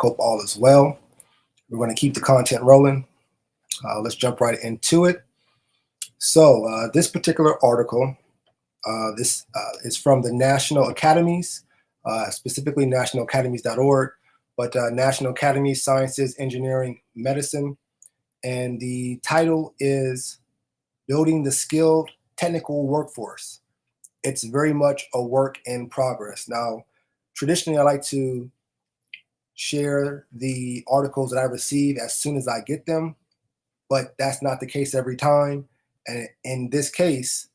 hope all is well. We're going to keep the content rolling. Let's jump right into it. So this particular article, this is from the National Academies, specifically nationalacademies.org, but National Academies, Sciences, Engineering, Medicine. And the title is Building the Skilled Technical Workforce. It's very much a work in progress. Now, traditionally, I like to share the articles that I receive as soon as I get them, but that's not the case every time. And in this case,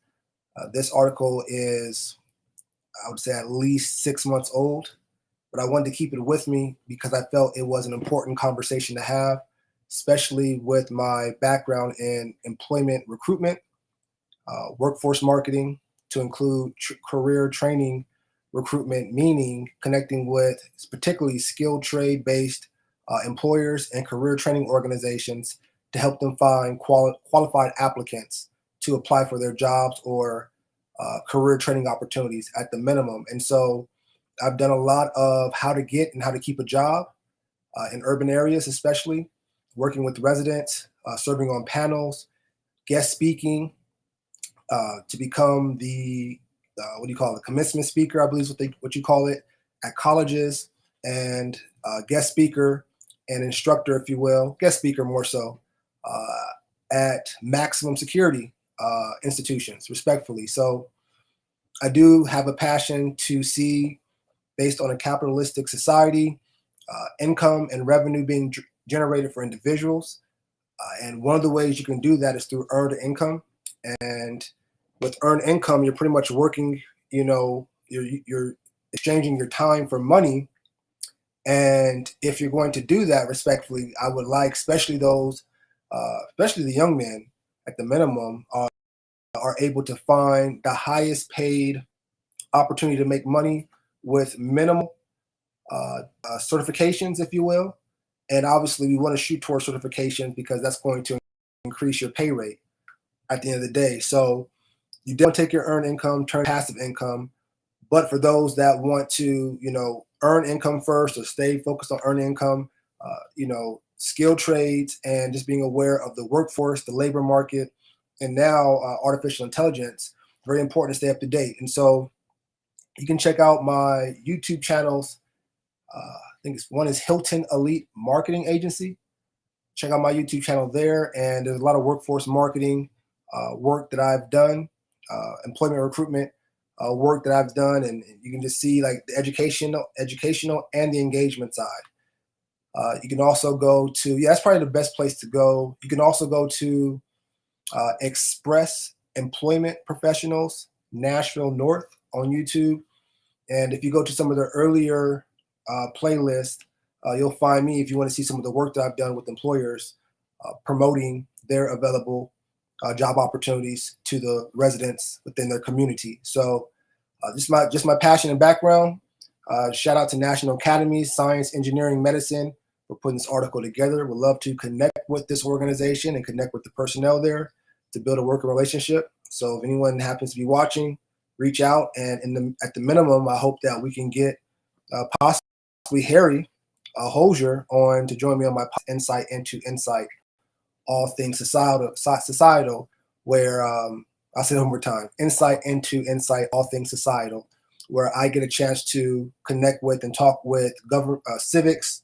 this article is, I would say, at least 6 months old, but I wanted to keep it with me because I felt it was an important conversation to have, especially with my background in employment recruitment, workforce marketing, to include career training recruitment, meaning connecting with particularly skilled trade-based employers and career training organizations to help them find qualified applicants to apply for their jobs or career training opportunities at the minimum. And so I've done a lot of how to get and how to keep a job in urban areas, especially working with residents, serving on panels, guest speaking, to become the commencement speaker, I believe is what you call it, at colleges, and guest speaker and instructor, if you will, guest speaker more so, at maximum security institutions, respectfully. So I do have a passion to see, based on a capitalistic society, income and revenue being generated for individuals. And one of the ways you can do that is through earned income. And with earned income, you're pretty much working, you're exchanging your time for money. And if you're going to do that respectfully, I would like, especially those, especially the young men at the minimum, are able to find the highest paid opportunity to make money with minimal certifications, if you will. And obviously, we want to shoot towards certification because that's going to increase your pay rate at the end of the day. So you don't take your earned income, turn passive income. But for those that want to, earn income first or stay focused on earning income, skilled trades and just being aware of the workforce, the labor market, and now artificial intelligence, very important to stay up to date. And so you can check out my YouTube channels. I think one is Hilton Elite Marketing Agency. Check out my YouTube channel there. And there's a lot of workforce marketing work that I've done, employment recruitment work that I've done. And you can just see like the educational and the engagement side. You can also go to, that's probably the best place to go. You can also go to Express Employment Professionals, Nashville North on YouTube. And if you go to some of the earlier playlists, you'll find me if you want to see some of the work that I've done with employers promoting their available job opportunities to the residents within their community. So just my passion and background. Shout out to National Academies, Science, Engineering, Medicine for putting this article together. Would love to connect with this organization and connect with the personnel there to build a working relationship. So if anyone happens to be watching, reach out. And at the minimum, I hope that we can get possibly Harry Hosier on to join me on my Insight into Insight, all things societal, where I'll say it one more time, Insight into Insight, all things societal, where I get a chance to connect with and talk with civics,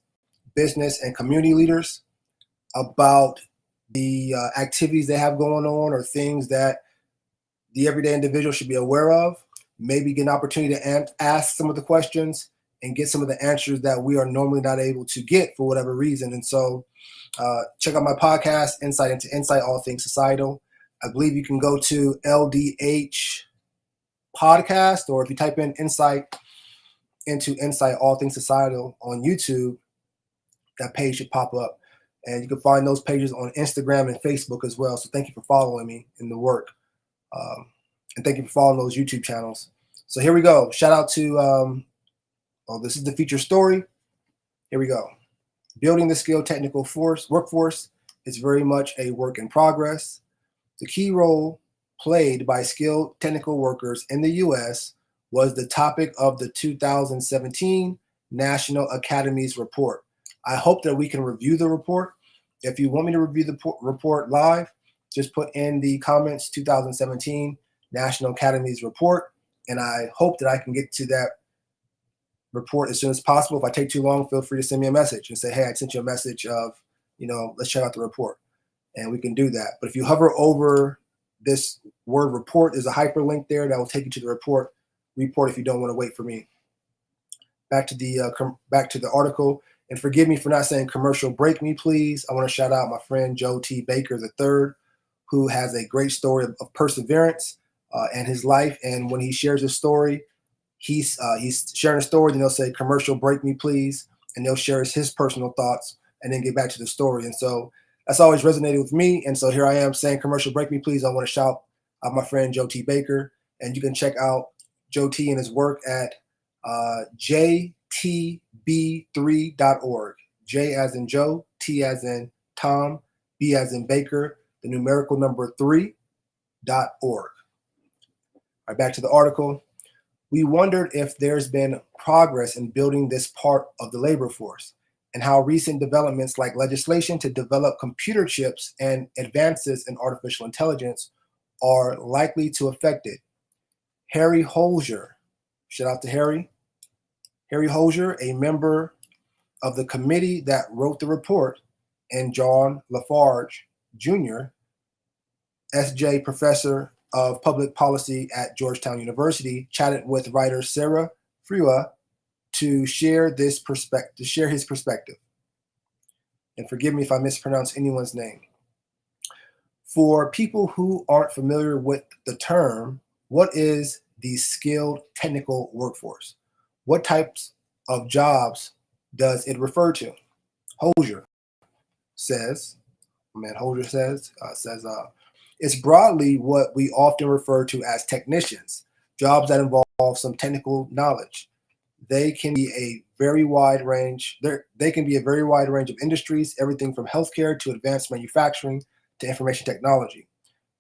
business, and community leaders about the activities they have going on or things that the everyday individual should be aware of, maybe get an opportunity to ask some of the questions and get some of the answers that we are normally not able to get for whatever reason. And so check out my podcast, Insight into Insight, all things societal. I believe you can go to LDH podcast, or if you type in Insight into Insight, all things societal on YouTube, that page should pop up. And you can find those pages on Instagram and Facebook as well. So thank you for following me in the work. And thank you for following those YouTube channels. So here we go. Shout out to, this is the feature story. Here we go. Building the skilled technical workforce is very much a work in progress. The key role played by skilled technical workers in the U.S. was the topic of the 2017 National Academies report. I hope that we can review the report. If you want me to review the report live, just put in the comments 2017 National Academies report, and I hope that I can get to that report as soon as possible. If I take too long, feel free to send me a message and say, hey, I sent you a message of, let's check out the report, and we can do that. But if you hover over this word report, there's a hyperlink there that will take you to the report if you don't want to wait for me. Back to the article, and forgive me for not saying commercial break me, please. I want to shout out my friend Joe T. Baker III, who has a great story of perseverance and his life. And when he shares his story, he's sharing a story, then he'll say commercial break me, please, and he'll share his personal thoughts and then get back to the story. And so that's always resonated with me. And so here I am saying commercial break me, please. I want to shout out my friend Joe T. Baker, and you can check out Joe T. and his work at jtb3.org. J as in Joe, T as in Tom, B as in Baker, the numerical number 3.org. All right, back to the article. We wondered if there's been progress in building this part of the labor force, and how recent developments like legislation to develop computer chips and advances in artificial intelligence are likely to affect it. Harry Holzer, shout out to Harry Holzer, a member of the committee that wrote the report, and John Lafarge Jr., S.J. professor of public policy at Georgetown University, chatted with writer Sarah Frewa to share his perspective. And forgive me if I mispronounce anyone's name. For people who aren't familiar with the term, what is the skilled technical workforce? What types of jobs does it refer to? Holzer says, it's broadly what we often refer to as technicians, jobs that involve some technical knowledge. They can be a very wide range. They can be a very wide range of industries, everything from healthcare to advanced manufacturing to information technology.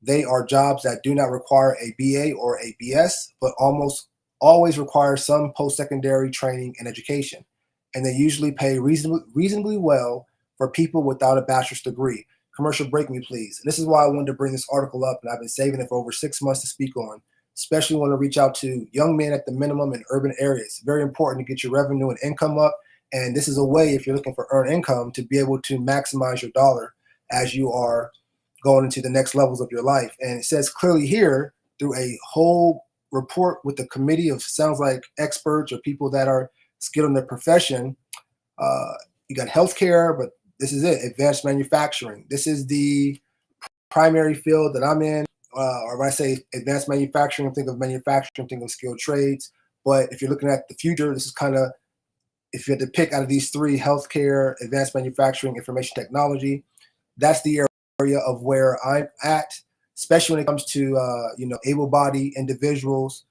They are jobs that do not require a BA or a BS, but almost always require some post-secondary training and education. And they usually pay reasonably well for people without a bachelor's degree. Commercial break me, please. And this is why I wanted to bring this article up, and I've been saving it for over 6 months to speak on. Especially want to reach out to young men at the minimum in urban areas. Very important to get your revenue and income up. And this is a way, if you're looking for earned income, to be able to maximize your dollar as you are going into the next levels of your life. And it says clearly here, through a whole report with a committee of, sounds like experts or people that are skilled in their profession, you got healthcare, but this is it, advanced manufacturing. This is the primary field that I'm in. Or when I say advanced manufacturing, think of manufacturing, think of skilled trades. But if you're looking at the future, this is kind of, if you had to pick out of these three, healthcare, advanced manufacturing, information technology, that's the area of where I'm at, especially when it comes to, able-bodied individuals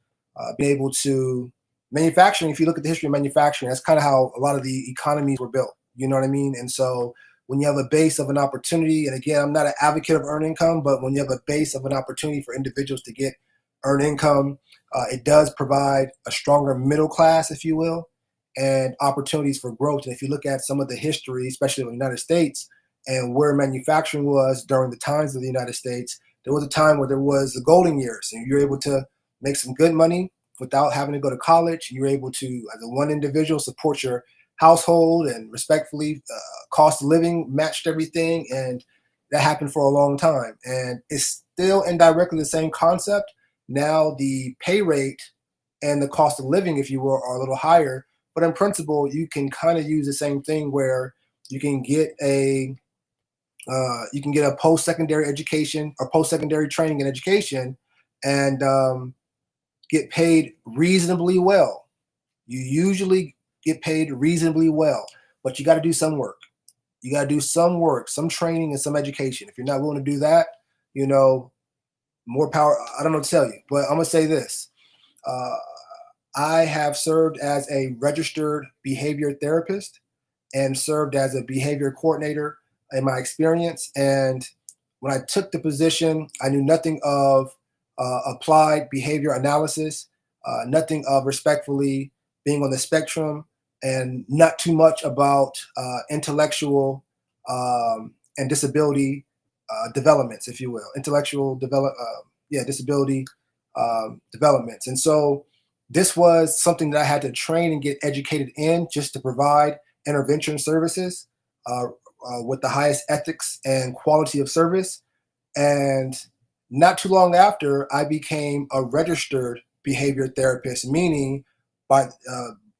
being able to manufacturing. If you look at the history of manufacturing, that's kind of how a lot of the economies were built. You know what I mean? And so when you have a base of an opportunity, and again, I'm not an advocate of earned income, but when you have a base of an opportunity for individuals to get earned income, it does provide a stronger middle class, if you will, and opportunities for growth. And if you look at some of the history, especially in the United States, and where manufacturing was during the times of the United States, there was a time where there was the golden years, and you were able to make some good money without having to go to college. You were able to, as a one individual, support your household, and respectfully, cost of living matched everything, and that happened for a long time. And it's still indirectly the same concept. Now the pay rate and the cost of living, if you will, are a little higher, but in principle, you can kind of use the same thing where you can get a post-secondary education or post-secondary training and education, and get paid reasonably well. You usually get paid reasonably well, but you got to do some work. You got to do some work, some training, and some education. If you're not willing to do that, more power. I don't know what to tell you, but I'm going to say this. I have served as a registered behavior therapist and served as a behavior coordinator in my experience. And when I took the position, I knew nothing of applied behavior analysis, nothing of respectfully being on the spectrum, and not too much about intellectual and disability developments, if you will, disability developments. And so this was something that I had to train and get educated in, just to provide intervention services with the highest ethics and quality of service. And not too long after, I became a registered behavior therapist, meaning by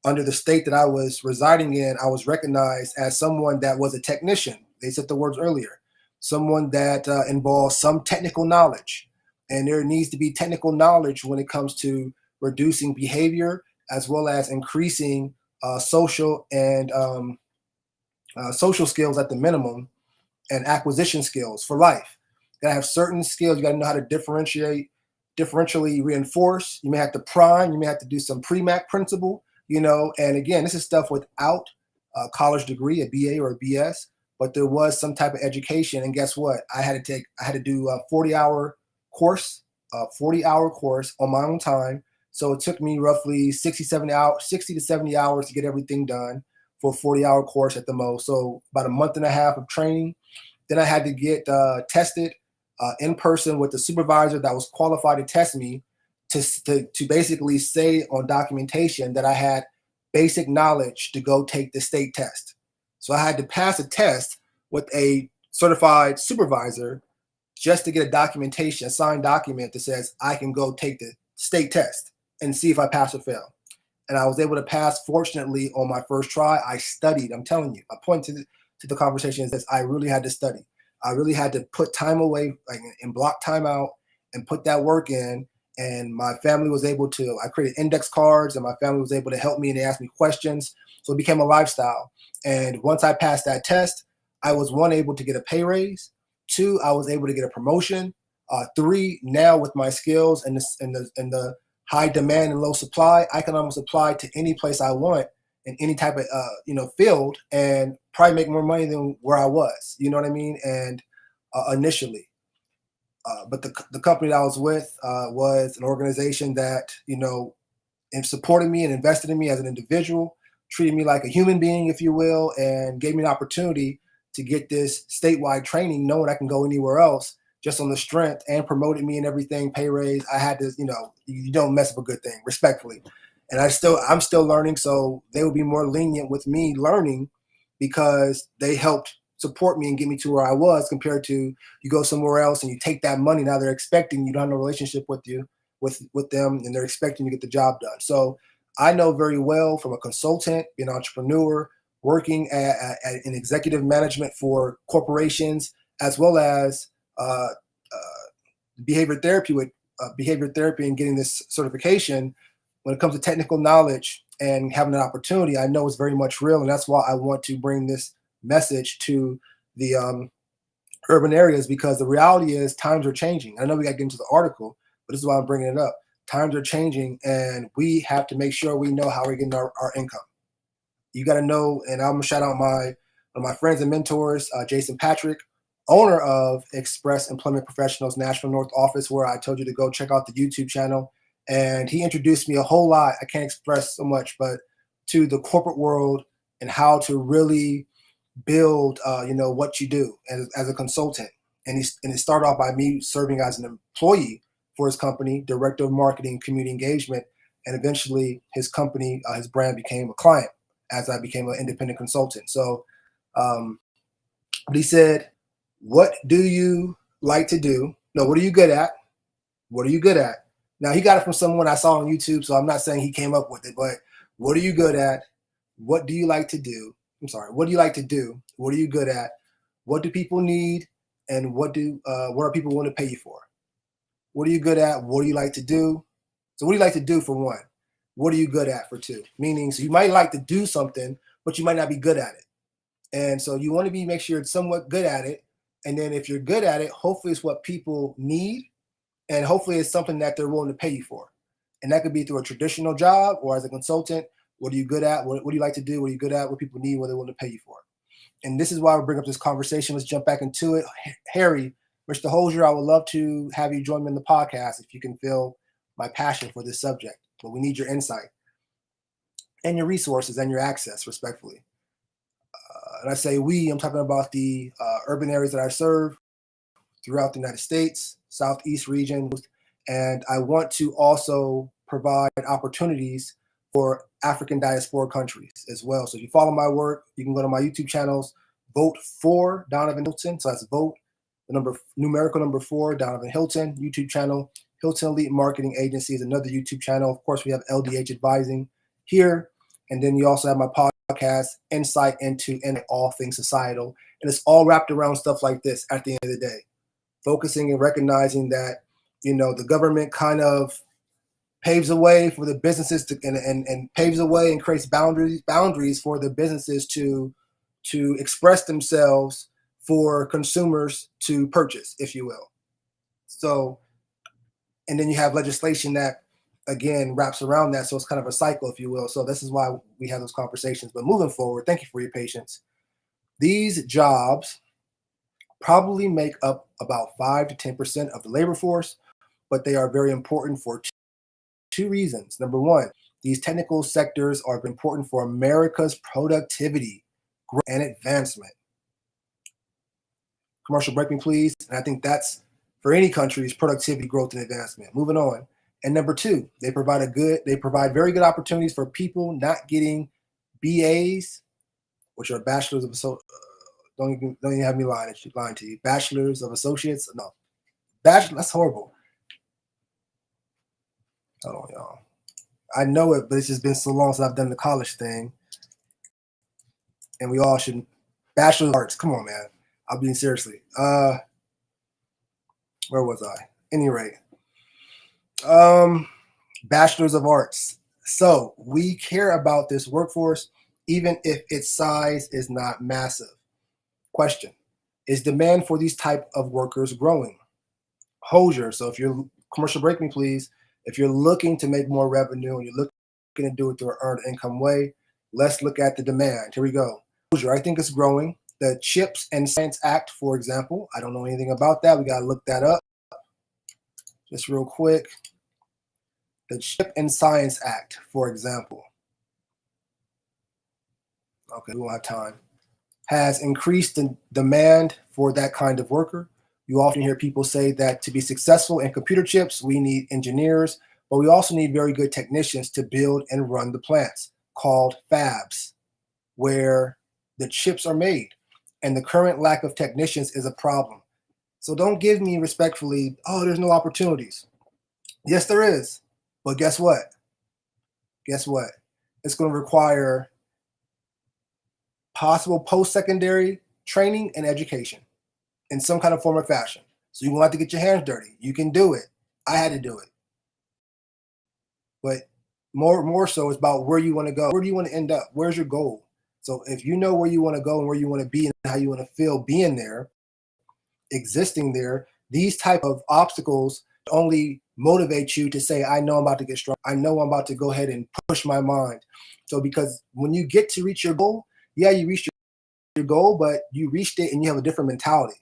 under the state that I was residing in, I was recognized as someone that was a technician. They said the words earlier, someone that involves some technical knowledge. And there needs to be technical knowledge when it comes to reducing behavior, as well as increasing social and social skills at the minimum, and acquisition skills for life. You gotta have certain skills. You gotta know how to differentially reinforce. You may have to prime. You may have to do some pre-mac principle. And again, this is stuff without a college degree, a BA or a BS, but there was some type of education. And guess what? I had to do a 40-hour course, on my own time. So it took me roughly 60 to 70 hours to get everything done for a 40-hour course at the most. So about a month and a half of training. Then I had to get tested in person with the supervisor that was qualified to test me, to basically say on documentation that I had basic knowledge to go take the state test. So I had to pass a test with a certified supervisor just to get a signed document that says I can go take the state test and see if I pass or fail. And I was able to pass, fortunately, on my first try. I studied. I'm telling you, I point to the conversation is this: I really had to study. I really had to put time away, like, and block time out and put that work in. And my family was able to, I created index cards, and my family was able to help me, and they asked me questions. So it became a lifestyle. And once I passed that test, I was, one, able to get a pay raise. Two, I was able to get a promotion. Three, now with my skills and the high demand and low supply, I can almost apply to any place I want in any type of field, and probably make more money than where I was. You know what I mean? And initially, but the company that I was with was an organization that and supported me and invested in me as an individual, treated me like a human being, if you will, and gave me an opportunity to get this statewide training, knowing I can go anywhere else just on the strength, and promoted me and everything, pay raise. I had to, you don't mess up a good thing, respectfully. And I'm still learning, so they will be more lenient with me learning, because they helped support me and get me to where I was, compared to you go somewhere else and you take that money. Now they're expecting, you don't have no relationship with them, and they're expecting you to get the job done. So I know very well, from a consultant, being an entrepreneur, working in executive management for corporations, as well as behavior therapy and getting this certification. When it comes to technical knowledge and having an opportunity, I know it's very much real, and that's why I want to bring this message to the urban areas, because the reality is times are changing. I know we got to get into the article, but this is why I'm bringing it up. Times are changing, and we have to make sure we know how we're getting our income. You got to know, and I'm gonna shout out one of my friends and mentors, Jason Patrick, owner of Express Employment Professionals National North Office, where I told you to go check out the YouTube channel. And he introduced me a whole lot. I can't express so much, but to the corporate world, and how to really build, what you do as a consultant. And it started off by me serving as an employee for his company, director of marketing, community engagement, and eventually his company, his brand, became a client as I became an independent consultant. So, but he said, "What do you like to do? No, what are you good at? What are you good at?" Now, he got it from someone I saw on YouTube, so I'm not saying he came up with it, but what are you good at? What do you like to do? What do you like to do? What are you good at? What do people need? And what are people willing to pay you for? What are you good at? What do you like to do? So what do you like to do, for one? What are you good at, for two? Meaning, so you might like to do something, but you might not be good at it. And so you want to make sure it's somewhat good at it. And then if you're good at it, hopefully it's what people need, and hopefully it's something that they're willing to pay you for. And that could be through a traditional job or as a consultant. What are you good at? What do you like to do? What are you good at? What people need? What they're willing to pay you for? And this is why we bring up this conversation. Let's jump back into it. Harry, Mr. Hosier, I would love to have you join me in the podcast if you can feel my passion for this subject. But we need your insight. and your resources and your access, respectfully. And I say we, I'm talking about the urban areas that I serve throughout the United States, Southeast region, and I want to also provide opportunities for African diaspora countries as well. So if you follow my work, you can go to my YouTube channels, vote for Donovan Hilton. So that's vote, the numerical number 4, Donovan Hilton, YouTube channel. Hilton Elite Marketing Agency is another YouTube channel. Of course, we have LDH Advising here. And then you also have my podcast, Insight into All Things Societal. And it's all wrapped around stuff like this at the end of the day. Focusing and recognizing that, the government kind of paves a way for the businesses to, and paves a way and creates boundaries for the businesses to express themselves for consumers to purchase, if you will. So, and then you have legislation that, again, wraps around that. So it's kind of a cycle, if you will. So this is why we have those conversations. But moving forward, thank you for your patience. These jobs probably make up about 5 to 10% of the labor force, but they are very important for two reasons. Number one, these technical sectors are important for America's productivity, growth, and advancement. Commercial break me, please. And I think that's for any country's productivity, growth, and advancement. Moving on. And number two, they provide very good opportunities for people not getting BAs, which are bachelors of don't even have me lying to you. Bachelors of associates, no, bachelor. That's horrible. Hold on, y'all. I know it, but it's just been so long since I've done the college thing, and we all should. Bachelor of Arts. Come on, man. I'm being seriously. Where was I? Any rate, Bachelors of Arts. So we care about this workforce, even if its size is not massive. Question: is demand for these type of workers growing? Hosier. So if you're commercial break me, please. If you're looking to make more revenue and you're looking to do it through an earned income way, let's look at the demand. Here we go. Hosier, I think it's growing. The Chips and Science Act, for example, I don't know anything about that. We got to look that up. Just real quick. The Chip and Science Act, for example. Okay, we won't have time. Has increased the demand for that kind of worker. You often hear people say that to be successful in computer chips, we need engineers, but we also need very good technicians to build and run the plants called fabs, where the chips are made. And the current lack of technicians is a problem. So don't give me respectfully, oh, there's no opportunities. Yes, there is. But guess what? Guess what? It's going to require possible post-secondary training and education in some kind of form or fashion. So you won't have to get your hands dirty. You can do it. I had to do it. But more so it's about where you want to go. Where do you want to end up? Where's your goal? So if you know where you want to go and where you want to be and how you want to feel being there, existing there, these type of obstacles only motivate you to say, I know I'm about to get strong. I know I'm about to go ahead and push my mind. So because when you get to reach your goal, yeah, you reached your goal, but you reached it and you have a different mentality.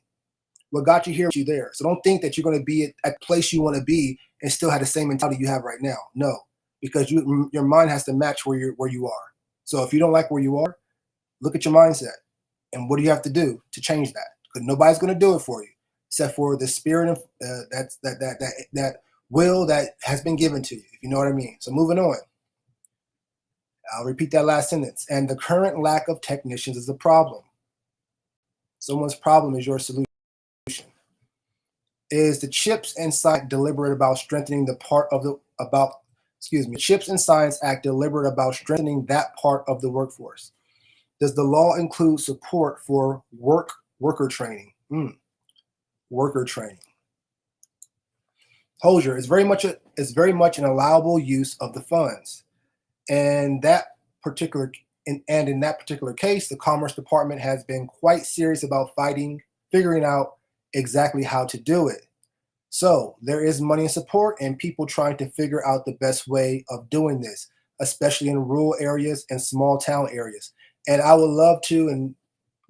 What got you here, you there. So don't think that you're going to be at the place you want to be and still have the same mentality you have right now. No, because your mind has to match where you are. So if you don't like where you are, look at your mindset and what do you have to do to change that? Because nobody's going to do it for you except for the spirit of that will that has been given to you. If you know what I mean. So moving on. I'll repeat that last sentence. And the current lack of technicians is a problem. Someone's problem is your solution. Is the Chips and Science deliberate about strengthening the part of the Chips and Science Act deliberate about strengthening that part of the workforce? Does the law include support for worker training? Worker training. Hosier is very much an allowable use of the funds. And in that particular case, the Commerce Department has been quite serious about figuring out exactly how to do it. So there is money and support and people trying to figure out the best way of doing this, especially in rural areas and small town areas. And I would love to, and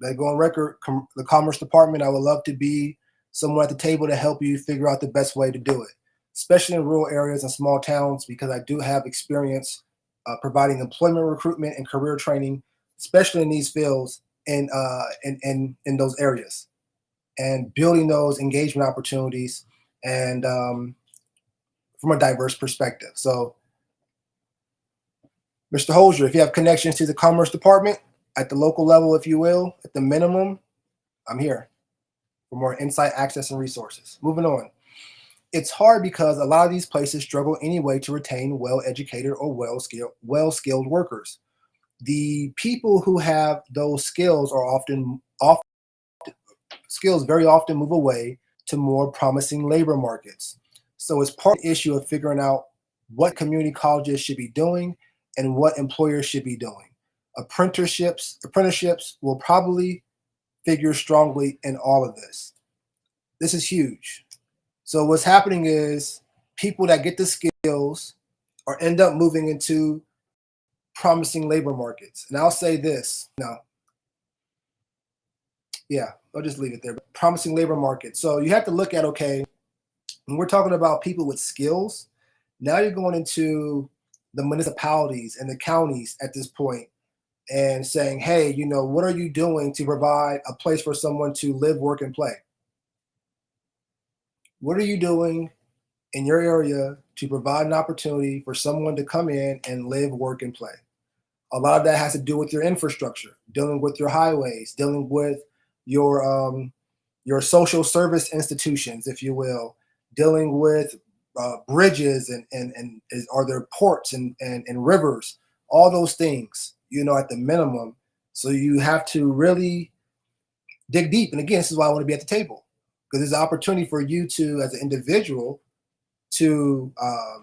they go on record, the Commerce Department, I would love to be someone at the table to help you figure out the best way to do it, especially in rural areas and small towns, because I do have experience providing employment recruitment and career training, especially in these fields and in those areas, and building those engagement opportunities and from a diverse perspective. So, Mr. Hosier, if you have connections to the Commerce Department at the local level, if you will, at the minimum, I'm here for more insight, access, and resources. Moving on. It's hard because a lot of these places struggle anyway to retain well-educated or well-skilled workers. The people who have those skills are often skills very often move away to more promising labor markets. So it's part of the issue of figuring out what community colleges should be doing and what employers should be doing. Apprenticeships will probably figure strongly in all of this. This is huge. So what's happening is people that get the skills or end up moving into promising labor markets. And I'll say this, no, yeah, I'll just leave it there. Promising labor market. So you have to look at, okay, when we're talking about people with skills, now you're going into the municipalities and the counties at this point and saying, hey, what are you doing to provide a place for someone to live, work, and play? What are you doing in your area to provide an opportunity for someone to come in and live, work, and play? A lot of that has to do with your infrastructure, dealing with your highways, dealing with your social service institutions, if you will, dealing with bridges and are there ports and rivers, all those things, at the minimum. So you have to really dig deep. And again, this is why I want to be at the table, because there's an opportunity for you to, as an individual, to I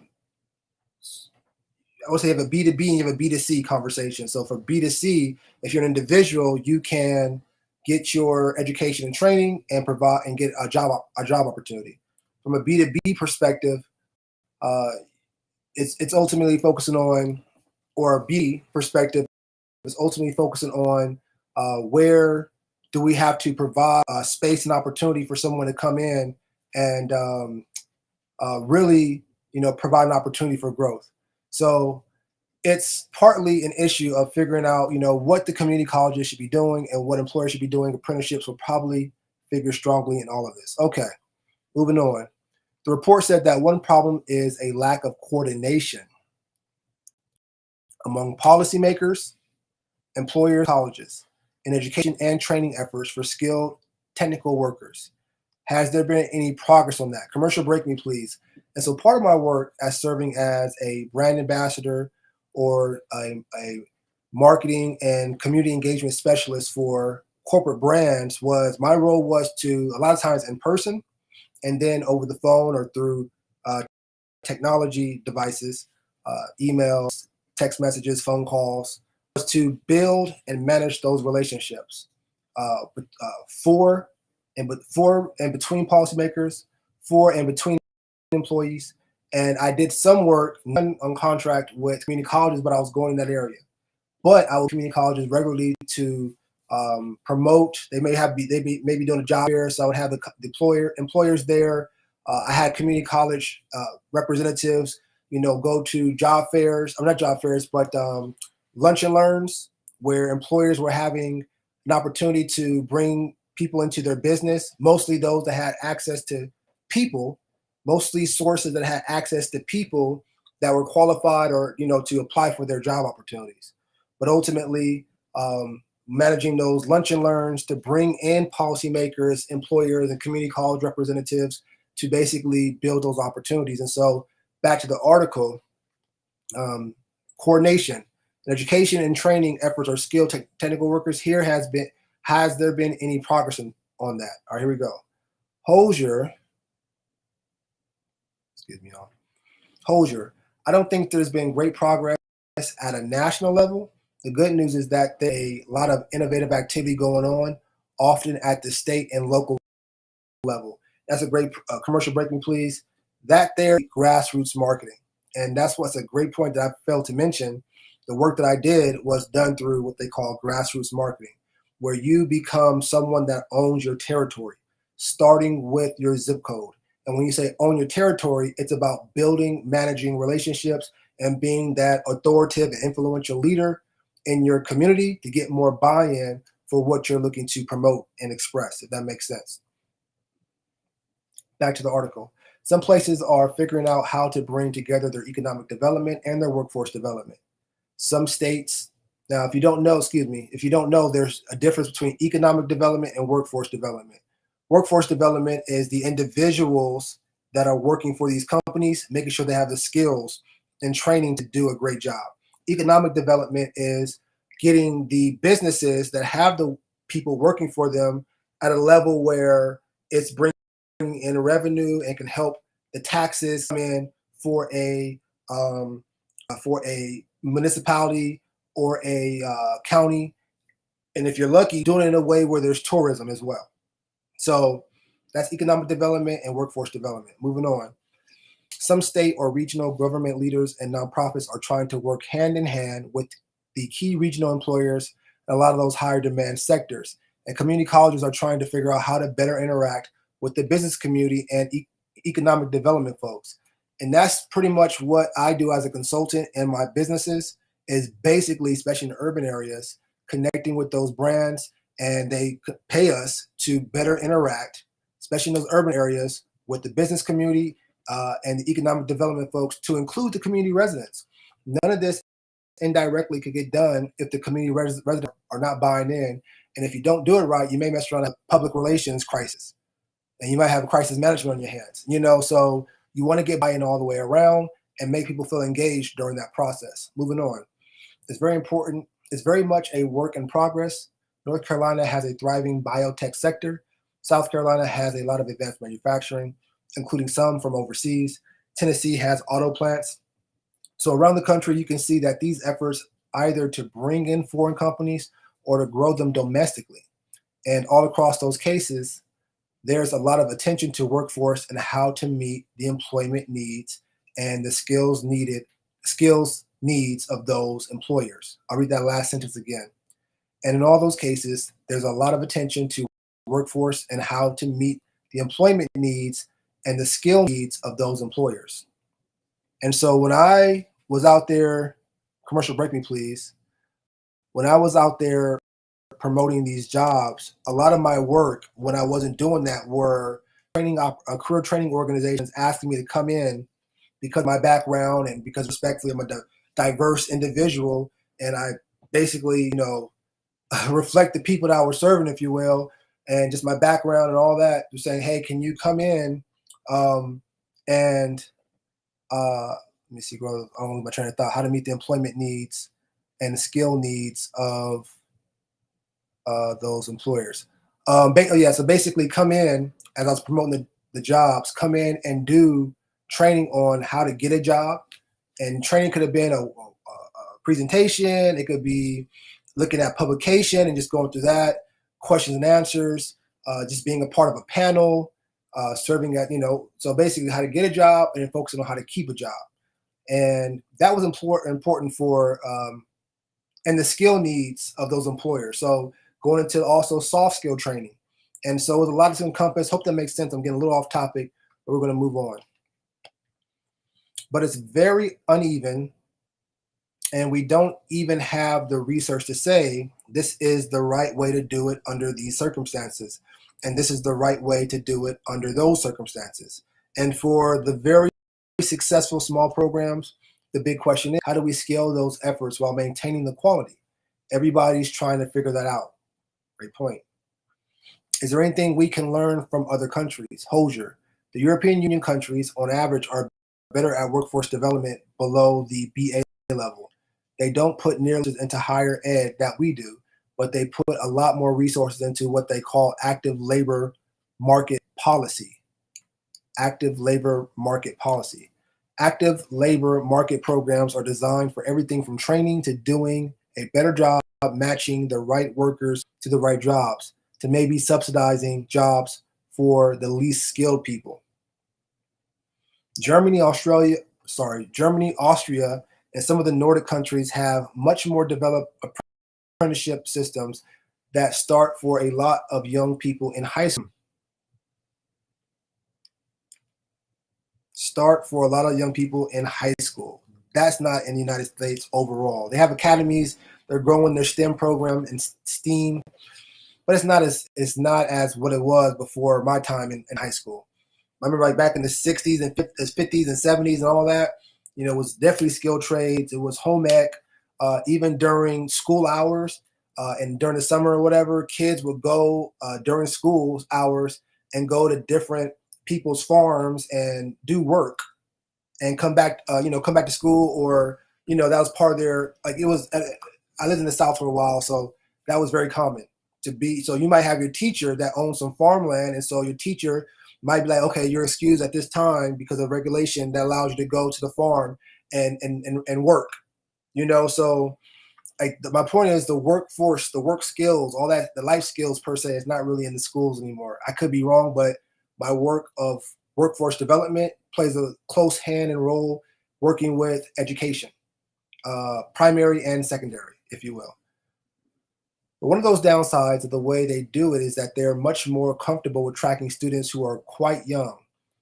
would say you have a B2B and you have a B2C conversation. So for B2C, if you're an individual, you can get your education and training and provide and get a job opportunity. From a B2B perspective, it's ultimately focusing on, or a B perspective is ultimately focusing on where do we have to provide space and opportunity for someone to come in and really, provide an opportunity for growth. So it's partly an issue of figuring out, what the community colleges should be doing and what employers should be doing. Apprenticeships will probably figure strongly in all of this. Okay, moving on. The report said that one problem is a lack of coordination among policymakers, employers, colleges, in education and training efforts for skilled technical workers. Has there been any progress on that? Commercial break me, please. And so part of my work as serving as a brand ambassador or a marketing and community engagement specialist for corporate brands was, my role was to, a lot of times in person and then over the phone or through technology devices, emails, text messages, phone calls, was to build and manage those relationships for and between policymakers, for and between employees. And I did some work on contract with community colleges, but I was going in that area. But I will community colleges regularly to promote. They may be doing a job fair, so I would have the employers there. I had community college representatives, go to job fairs. I'm not job fairs, but lunch and learns where employers were having an opportunity to bring people into their business, mostly those that had access to people, mostly sources that had access to people that were qualified or, to apply for their job opportunities. But ultimately, managing those lunch and learns to bring in policymakers, employers, and community college representatives to basically build those opportunities. And so back to the article, coordination, education and training efforts are skilled technical workers. Has there been any progress on that? All right, here we go. Hosier, I don't think there's been great progress at a national level. The good news is that there's a lot of innovative activity going on, often at the state and local level. That's a great commercial break me, please. That there, grassroots marketing. And that's what's a great point that I failed to mention. The work that I did was done through what they call grassroots marketing, where you become someone that owns your territory, starting with your zip code. And when you say own your territory, it's about building, managing relationships, and being that authoritative and influential leader in your community to get more buy-in for what you're looking to promote and express, if that makes sense. Back to the article. Some places are figuring out how to bring together their economic development and their workforce development. Some states, now, if you don't know, if you don't know, there's a difference between economic development and workforce development. Workforce development is the individuals that are working for these companies, making sure they have the skills and training to do a great job. Economic development is getting the businesses that have the people working for them at a level where it's bringing in revenue and can help the taxes come in for um, a municipality or a county, and if you're lucky, doing it in a way where there's tourism as well. So that's economic development and workforce development. Moving on. Some state or regional government leaders and nonprofits are trying to work hand in hand with the key regional employers in a lot of those higher demand sectors. And community colleges are trying to figure out how to better interact with the business community and economic development folks. And that's pretty much what I do as a consultant in my businesses, is basically, especially in urban areas, connecting with those brands, and they pay us to better interact, especially in those urban areas, with the business community and the economic development folks, to include the community residents. None of this indirectly could get done if the community residents are not buying in. And if you don't do it right, you may mess around a public relations crisis, and you might have a crisis management on your hands. So you want to get buy-in all the way around and make people feel engaged during that process. Moving on. It's very important. It's very much a work in progress. North Carolina has a thriving biotech sector. South Carolina has a lot of advanced manufacturing, including some from overseas. Tennessee has auto plants. So around the country, you can see that these efforts either to bring in foreign companies or to grow them domestically. And all across those cases, there's a lot of attention to workforce and how to meet the employment needs and the skills needs of those employers. I'll read that last sentence again. And in all those cases, there's a lot of attention to workforce and how to meet the employment needs and the skill needs of those employers. And so when I was out there, commercial break me please, when I was out there promoting these jobs, a lot of my work when I wasn't doing that were career training organizations asking me to come in because of my background and because respectfully I'm a diverse individual, and I basically, reflect the people that I was serving, if you will, and just my background and all that. They're saying, hey, can you come in and let me see, I don't know my train of thought, how to meet the employment needs and the skill needs of those employers. So basically come in, as I was promoting the jobs, come in and do training on how to get a job. And training could have been a presentation. It could be looking at publication and just going through that, questions and answers, just being a part of a panel, serving at, so basically how to get a job and then focusing on how to keep a job. And that was important for, and the skill needs of those employers. So going into also soft skill training. And so there's a lot to encompass. Hope that makes sense. I'm getting a little off topic, but we're going to move on. But it's very uneven, and we don't even have the research to say this is the right way to do it under these circumstances, and this is the right way to do it under those circumstances. And for the very successful small programs, the big question is, how do we scale those efforts while maintaining the quality? Everybody's trying to figure that out. Great point. Is there anything we can learn from other countries? Hosier. The European Union countries, on average, are better at workforce development below the BA level. They don't put nearly into higher ed that we do, but they put a lot more resources into what they call active labor market policy. Active labor market policy. Active labor market programs are designed for everything from training to doing a better job matching the right workers to the right jobs, to maybe subsidizing jobs for the least skilled people. Germany, Austria, and some of the Nordic countries have much more developed apprenticeship systems that start for a lot of young people in high school. That's not in the United States overall. They have academies, they're growing their STEM program and STEAM, but it's not as what it was before my time in high school. I remember like back in the 60s and 50s and 70s and all that, it was definitely skilled trades. It was home ec. Even during school hours and during the summer or whatever, kids would go during school hours and go to different people's farms and do work and come back to school, or that was part of their, like, it was. I lived in the South for a while, so that was very common to be. So you might have your teacher that owns some farmland, and so your teacher might be like, okay, you're excused at this time because of regulation that allows you to go to the farm and work. So my point is the workforce, the work skills, all that, the life skills per se is not really in the schools anymore. I could be wrong, but my work of workforce development plays a close hand and role working with education, primary and secondary, if you will. But one of those downsides of the way they do it is that they're much more comfortable with tracking students who are quite young.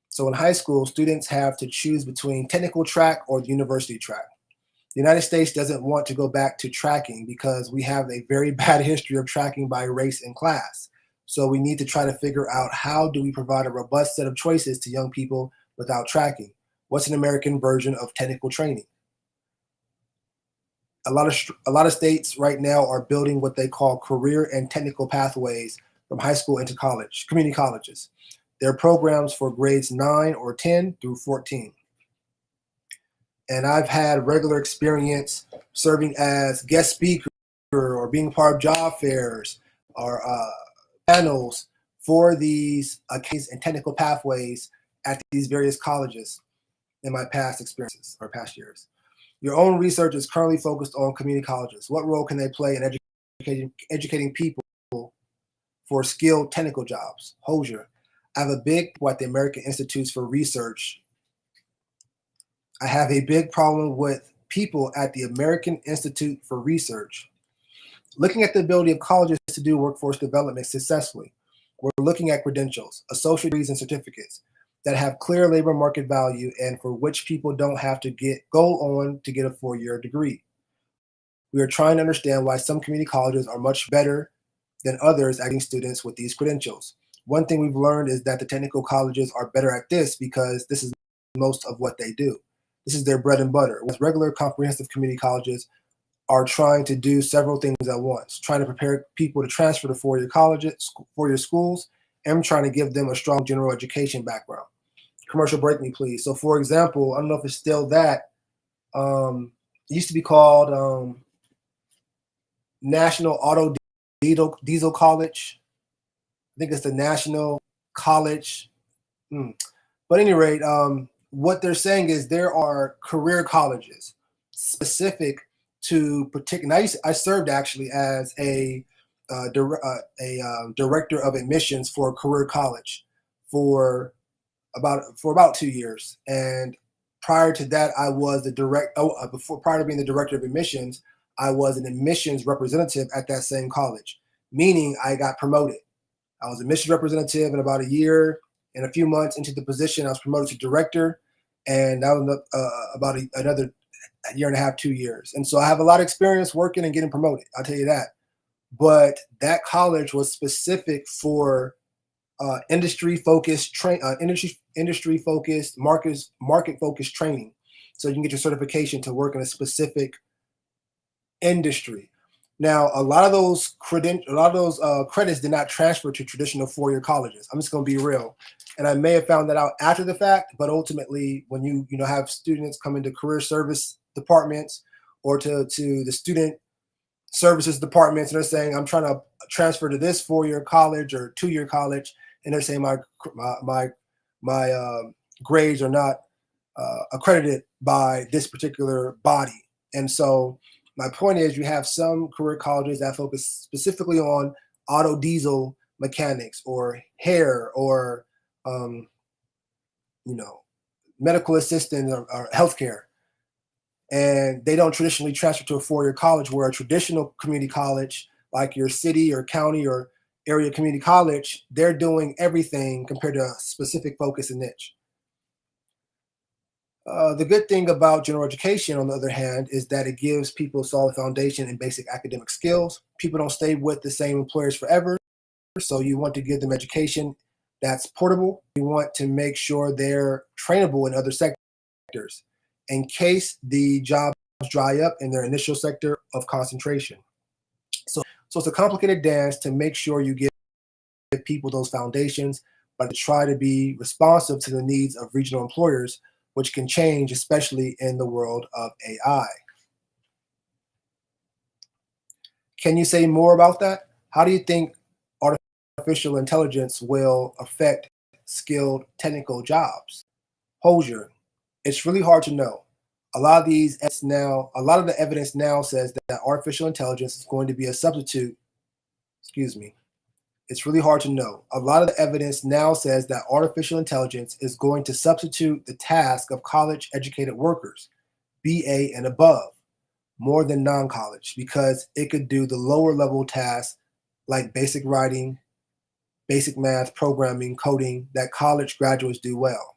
So in high school, students have to choose between technical track or the university track. The United States doesn't want to go back to tracking because we have a very bad history of tracking by race and class. So we need to try to figure out, how do we provide a robust set of choices to young people without tracking? What's an American version of technical training? A lot of states right now are building what they call career and technical pathways from high school into college, community colleges. They're programs for grades 9 or 10 through 14. And I've had regular experience serving as guest speaker or being part of job fairs or panels for these case and technical pathways at these various colleges in my past experiences or past years. Your own research is currently focused on community colleges. What role can they play in educating people for skilled technical jobs? Hosier. I have a big, what the American Institutes for Research. I have a big problem with people at the American Institute for Research looking at the ability of colleges to do workforce development successfully. We're looking at credentials, associate degrees, and certificates that have clear labor market value and for which people don't have to go on to get a 4-year degree. We are trying to understand why some community colleges are much better than others at getting students with these credentials. One thing we've learned is that the technical colleges are better at this because this is most of what they do. This is their bread and butter. With regular comprehensive community colleges are trying to do several things at once, trying to prepare people to transfer to 4-year colleges, 4-year schools, and trying to give them a strong general education background. Commercial break me, please. So, for example, I don't know if it's still that. It used to be called National Diesel College. I think it's the National College. But at any rate, what they're saying is there are career colleges specific to particular. I served actually as a director of admissions for a career college for about 2 years, and prior to that, I was prior to being the director of admissions, I was an admissions representative at that same college, meaning I got promoted. I was a admissions representative, and about a year and a few months into the position, I was promoted to director, and that was about another year and a half, 2 years. And so I have a lot of experience working and getting promoted. I'll tell you that. But that college was specific for industry focused market focused training, so you can get your certification to work in a specific industry. Now, a lot of those credits did not transfer to traditional 4-year colleges. I'm just going to be real, and I may have found that out after the fact. But ultimately, when you have students come into career service departments or to the student services departments, and they're saying, I'm trying to transfer to this 4-year college or 2-year college, and they're saying my grades are not accredited by this particular body. And so my point is, you have some career colleges that focus specifically on auto diesel mechanics or hair or medical assistant or healthcare, and they don't traditionally transfer to a 4-year college, where a traditional community college like your city or county or area community college, they're doing everything compared to a specific focus and niche. The good thing about general education, on the other hand, is that it gives people a solid foundation in basic academic skills. People don't stay with the same employers forever, so you want to give them education that's portable. You want to make sure they're trainable in other sectors in case the jobs dry up in their initial sector of concentration. So it's a complicated dance to make sure you give people those foundations, but to try to be responsive to the needs of regional employers, which can change, especially in the world of AI. Can you say more about that? How do you think artificial intelligence will affect skilled technical jobs? Hosier, it's really hard to know. A lot of the evidence now says that artificial intelligence is going to be a substitute. Excuse me. It's really hard to know. A lot of the evidence now says that artificial intelligence is going to substitute the task of college educated workers, BA and above, more than non college, because it could do the lower level tasks like basic writing, basic math, programming, coding that college graduates do well.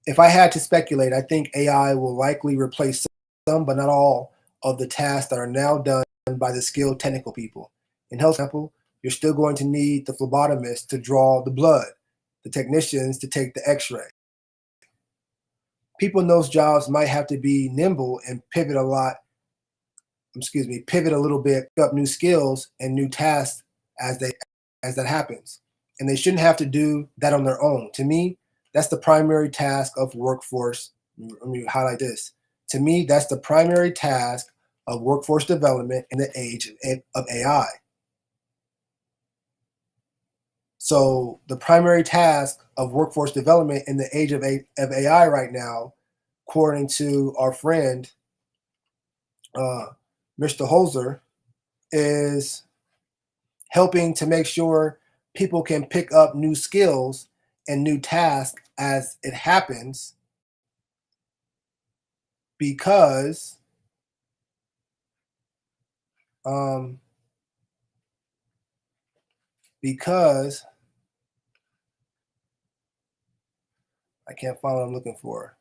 If I had to speculate, I think AI will likely replace some, but not all, of the tasks that are now done by the skilled technical people. In health example, you're still going to need the phlebotomist to draw the blood, the technicians to take the x-ray. People in those jobs might have to be nimble and pivot a little bit, pick up new skills and new tasks as that happens. And they shouldn't have to do that on their own. To me, that's the primary task of workforce. Let me highlight this. To me, that's the primary task of workforce development in the age of AI. So the primary task of workforce development in the age of AI right now, according to our friend, Mr. Holzer, is helping to make sure people can pick up new skills and new tasks as it happens, because because I can't find what I'm looking for.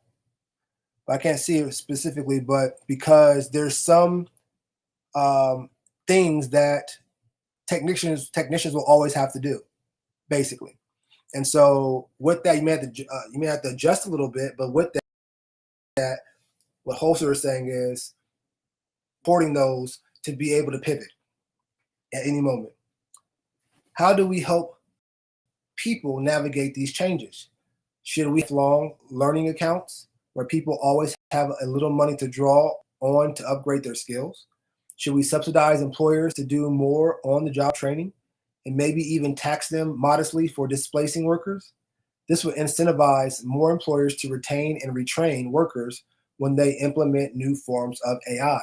I can't see it specifically, but because there's some things that technicians will always have to do, basically. And so with that, you may have to adjust a little bit. But with that, what Holzer is saying is supporting those to be able to pivot at any moment. How do we help people navigate these changes? Should we have long learning accounts where people always have a little money to draw on to upgrade their skills? Should we subsidize employers to do more on the job training and maybe even tax them modestly for displacing workers? This would incentivize more employers to retain and retrain workers when they implement new forms of AI.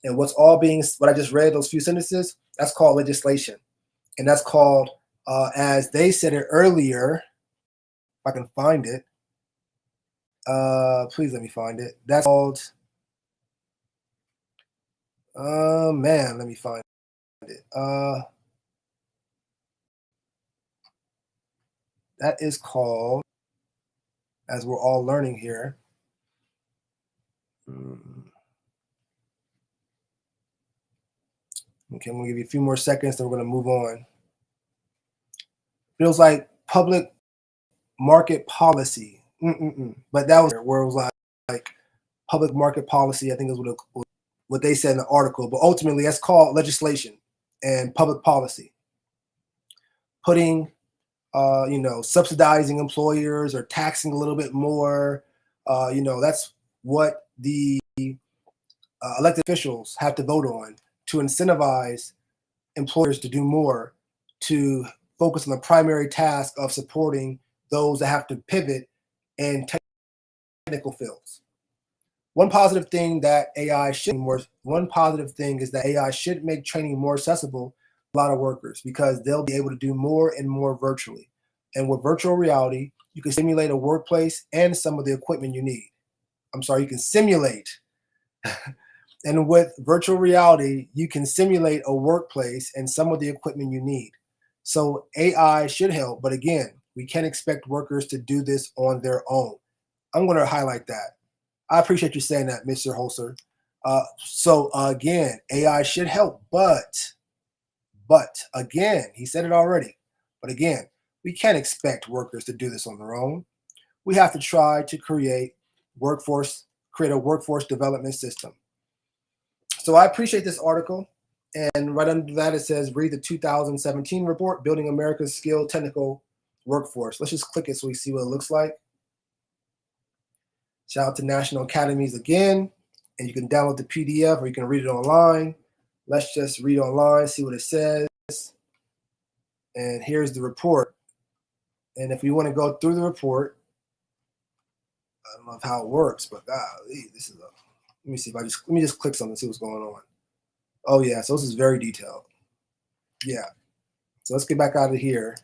And what I just read, those few sentences, that's called legislation. And that's called, as they said it earlier, if I can find it, please let me find it. That's called, let me find it. That is called, as we're all learning here. Okay, I'm gonna give you a few more seconds, then we're gonna move on. Feels like public market policy. But that was where it was like public market policy, I think is what they said in the article. But ultimately, that's called legislation and public policy. Putting, subsidizing employers or taxing a little bit more. That's what the elected officials have to vote on to incentivize employers to do more, to focus on the primary task of supporting those that have to pivot in technical fields. One positive thing is that AI should make training more accessible to a lot of workers, because they'll be able to do more and more virtually. And with virtual reality, you can simulate a workplace and some of the equipment you need. You can simulate. And with virtual reality, you can simulate a workplace and some of the equipment you need. So AI should help, but again, we can't expect workers to do this on their own. I'm going to highlight that. I appreciate you saying that, Mr. Holzer. So again, AI should help, but again, he said it already. But again, we can't expect workers to do this on their own. We have to try to create a workforce development system. So I appreciate this article. And right under that, it says, read the 2017 report, Building America's Skilled Technical Workforce. Let's just click it so we see what it looks like. Shout out to National Academies again. And you can download the PDF or you can read it online. Let's just read online, see what it says. And here's the report. And if we want to go through the report, I don't know how it works, but this is let me see if let me just click something and see what's going on. Oh yeah, so this is very detailed. Yeah. So let's get back out of here.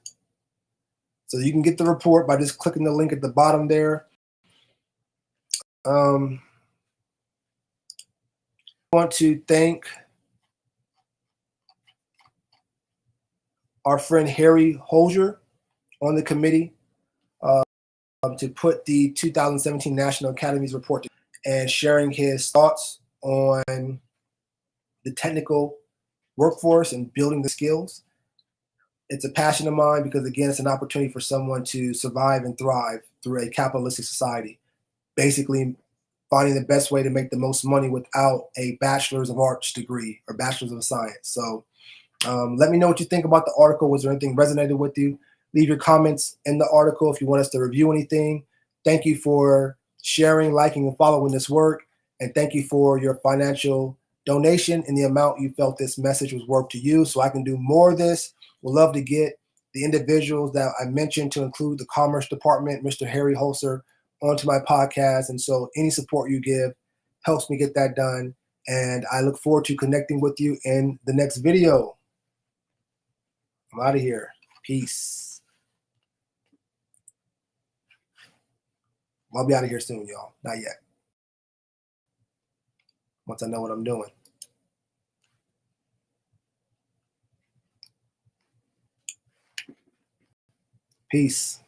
So you can get the report by just clicking the link at the bottom there. I want to thank our friend Harry Holzer on the committee to put the 2017 National Academies report and sharing his thoughts on the technical workforce and building the skills. It's a passion of mine because, again, it's an opportunity for someone to survive and thrive through a capitalistic society. Basically, finding the best way to make the most money without a bachelor's of arts degree or bachelor's of science. So let me know what you think about the article. Was there anything resonated with you? Leave your comments in the article if you want us to review anything. Thank you for sharing, liking, and following this work. And thank you for your financial donation and the amount you felt this message was worth to you so I can do more of this. We'd love to get the individuals that I mentioned, to include the Commerce Department, Mr. Harry Holzer, onto my podcast. And so any support you give helps me get that done. And I look forward to connecting with you in the next video. I'm out of here. Peace. I'll be out of here soon, y'all. Not yet. Once I know what I'm doing. Peace.